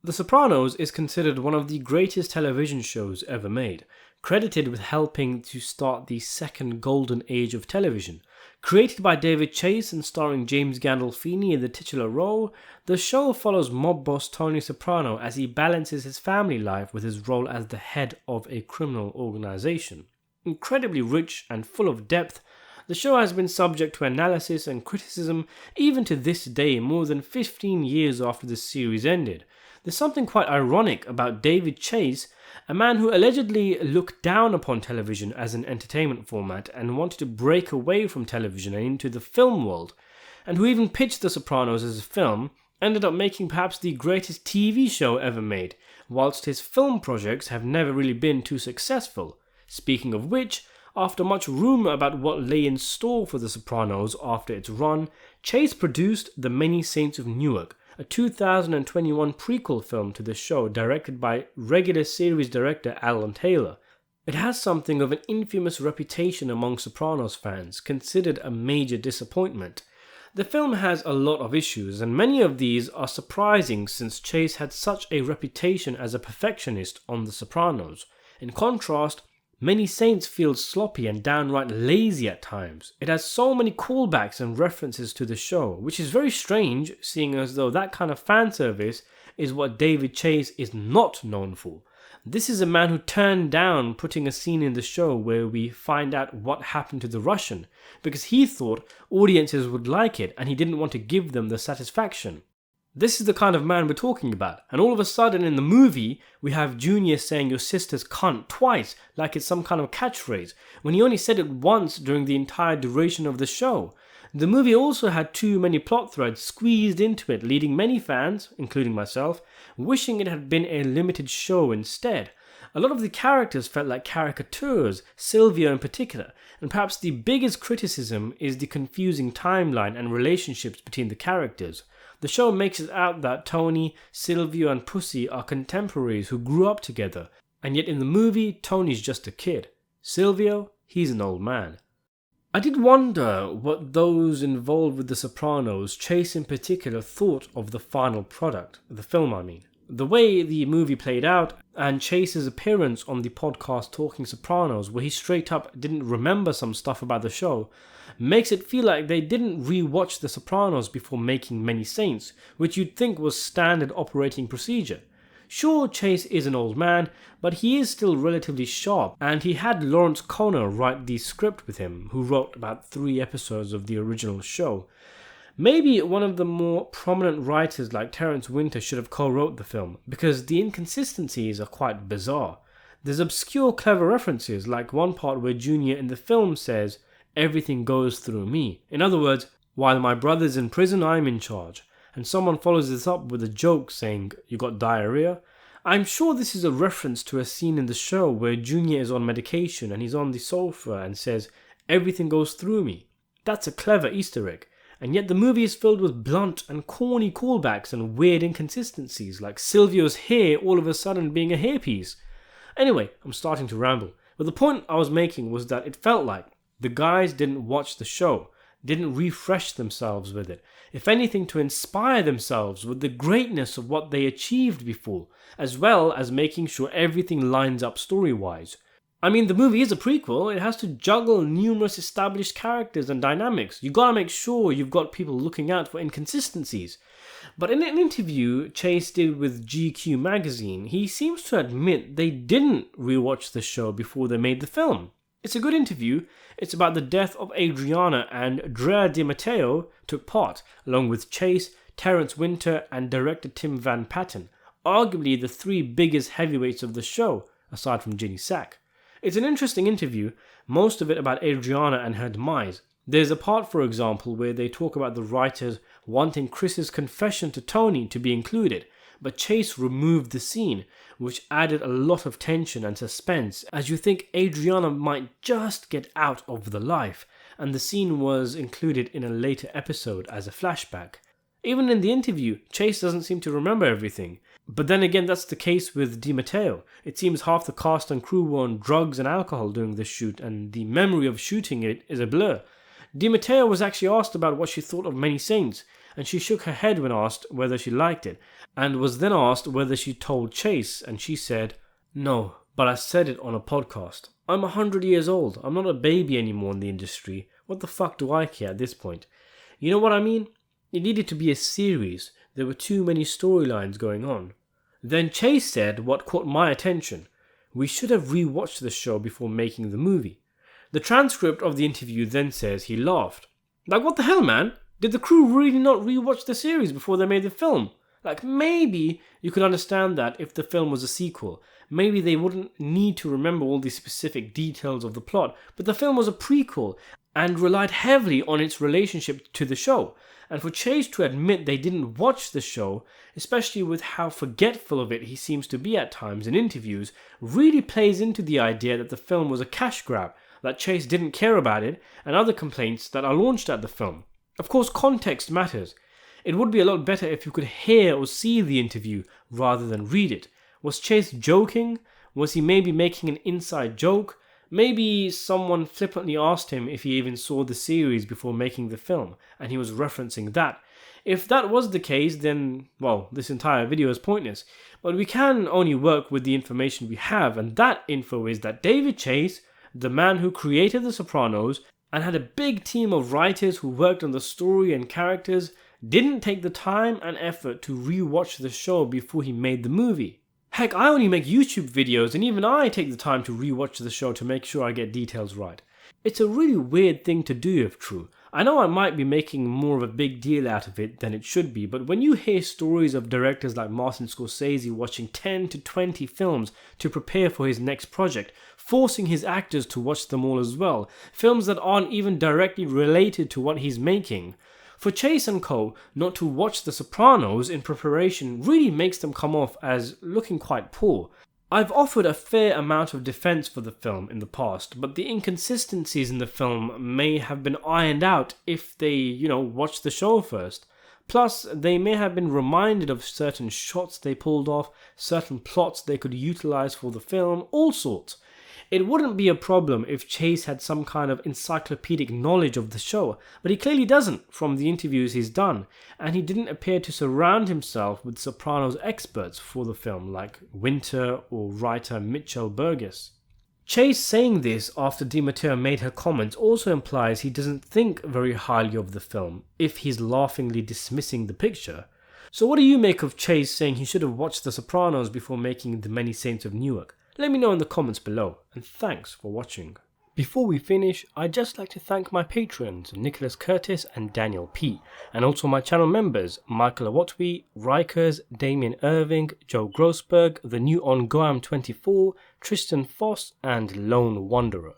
The Sopranos is considered one of the greatest television shows ever made, credited with helping to start the second golden age of television. Created by David Chase and starring James Gandolfini in the titular role, the show follows mob boss Tony Soprano as he balances his family life with his role as the head of a criminal organization. Incredibly rich and full of depth, the show has been subject to analysis and criticism even to this day, more than 15 years after the series ended. There's something quite ironic about David Chase, a man who allegedly looked down upon television as an entertainment format and wanted to break away from television and into the film world, and who even pitched The Sopranos as a film, ended up making perhaps the greatest TV show ever made, whilst his film projects have never really been too successful. Speaking of which, after much rumour about what lay in store for The Sopranos after its run, Chase produced The Many Saints of Newark, a 2021 prequel film to the show directed by regular series director Alan Taylor. It has something of an infamous reputation among Sopranos fans, considered a major disappointment. The film has a lot of issues, and many of these are surprising since Chase had such a reputation as a perfectionist on The Sopranos. In contrast, Many Saints feels sloppy and downright lazy at times. It has so many callbacks and references to the show, which is very strange, seeing as though that kind of fan service is what David Chase is not known for. This is a man who turned down putting a scene in the show where we find out what happened to the Russian, because he thought audiences would like it and he didn't want to give them the satisfaction. This is the kind of man we're talking about, and all of a sudden in the movie we have Junior saying your sister's cunt twice like it's some kind of catchphrase, when he only said it once during the entire duration of the show. The movie also had too many plot threads squeezed into it, leading many fans, including myself, wishing it had been a limited show instead. A lot of the characters felt like caricatures, Silvio in particular, and perhaps the biggest criticism is the confusing timeline and relationships between the characters. The show makes it out that Tony, Silvio and Pussy are contemporaries who grew up together, and yet in the movie Tony's just a kid. Silvio, he's an old man. I did wonder what those involved with The Sopranos, Chase in particular, thought of the final product, the film I mean. The way the movie played out, and Chase's appearance on the podcast Talking Sopranos, where he straight up didn't remember some stuff about the show, makes it feel like they didn't re-watch The Sopranos before making Many Saints, which you'd think was standard operating procedure. Sure, Chase is an old man, but he is still relatively sharp, and he had Lawrence Konner write the script with him, who wrote about 3 episodes of the original show. Maybe one of the more prominent writers like Terence Winter should have co-wrote the film, because the inconsistencies are quite bizarre. There's obscure clever references, like one part where Junior in the film says, "Everything goes through me." In other words, while my brother's in prison, I'm in charge. And someone follows this up with a joke saying, "You got diarrhea?" I'm sure this is a reference to a scene in the show where Junior is on medication and he's on the sofa and says, "Everything goes through me." That's a clever Easter egg. And yet the movie is filled with blunt and corny callbacks and weird inconsistencies, like Silvio's hair all of a sudden being a hairpiece. Anyway, I'm starting to ramble. But the point I was making was that it felt like the guys didn't watch the show, didn't refresh themselves with it, if anything to inspire themselves with the greatness of what they achieved before, as well as making sure everything lines up story-wise. I mean, the movie is a prequel, it has to juggle numerous established characters and dynamics. You gotta make sure you've got people looking out for inconsistencies. But in an interview Chase did with GQ magazine, he seems to admit they didn't rewatch the show before they made the film. It's a good interview. It's about the death of Adriana, and Drea Di Matteo took part, along with Chase, Terence Winter and director Tim Van Patten, arguably the 3 biggest heavyweights of the show, aside from Ginny Sack. It's an interesting interview, most of it about Adriana and her demise. There's a part, for example, where they talk about the writers wanting Chris's confession to Tony to be included, but Chase removed the scene, which added a lot of tension and suspense, as you think Adriana might just get out of the life, and the scene was included in a later episode as a flashback. Even in the interview, Chase doesn't seem to remember everything. But then again, that's the case with Di Matteo. It seems half the cast and crew were on drugs and alcohol during the shoot, and the memory of shooting it is a blur. DiMatteo was actually asked about what she thought of Many Saints, and she shook her head when asked whether she liked it, and was then asked whether she told Chase, and she said, "No, but I said it on a podcast. I'm 100 years old. I'm not a baby anymore in the industry. What the fuck do I care at this point? You know what I mean? It needed to be a series. There were too many storylines going on." Then Chase said what caught my attention. "We should have rewatched the show before making the movie." The transcript of the interview then says he laughed. Like, what the hell, man? Did the crew really not rewatch the series before they made the film? Like, maybe you could understand that if the film was a sequel. Maybe they wouldn't need to remember all the specific details of the plot, but the film was a prequel and relied heavily on its relationship to the show. And for Chase to admit they didn't watch the show, especially with how forgetful of it he seems to be at times in interviews, really plays into the idea that the film was a cash grab, that Chase didn't care about it, and other complaints that are launched at the film. Of course, context matters. It would be a lot better if you could hear or see the interview rather than read it. Was Chase joking? Was he maybe making an inside joke? Maybe someone flippantly asked him if he even saw the series before making the film, and he was referencing that. If that was the case, then, well, this entire video is pointless. But we can only work with the information we have, and that info is that David Chase, the man who created The Sopranos, and had a big team of writers who worked on the story and characters, didn't take the time and effort to rewatch the show before he made the movie. Heck, I only make YouTube videos, and even I take the time to rewatch the show to make sure I get details right. It's a really weird thing to do if true. I know I might be making more of a big deal out of it than it should be, but when you hear stories of directors like Martin Scorsese watching 10 to 20 films to prepare for his next project, forcing his actors to watch them all as well, films that aren't even directly related to what he's making, for Chase and co. not to watch The Sopranos in preparation really makes them come off as looking quite poor. I've offered a fair amount of defense for the film in the past, but the inconsistencies in the film may have been ironed out if they, watched the show first. Plus, they may have been reminded of certain shots they pulled off, certain plots they could utilize for the film, all sorts. It wouldn't be a problem if Chase had some kind of encyclopedic knowledge of the show, but he clearly doesn't from the interviews he's done, and he didn't appear to surround himself with Sopranos experts for the film like Winter or writer Mitchell Burgess. Chase saying this after DiMatteo made her comments also implies he doesn't think very highly of the film, if he's laughingly dismissing the picture. So what do you make of Chase saying he should have watched The Sopranos before making The Many Saints of Newark? Let me know in the comments below, and thanks for watching. Before we finish, I'd just like to thank my patrons Nicholas Curtis and Daniel P, and also my channel members Michael Awatwi, Rikers, Damien Irving, Joe Grossberg, the new on Goam 24, Tristan Foss, and Lone Wanderer.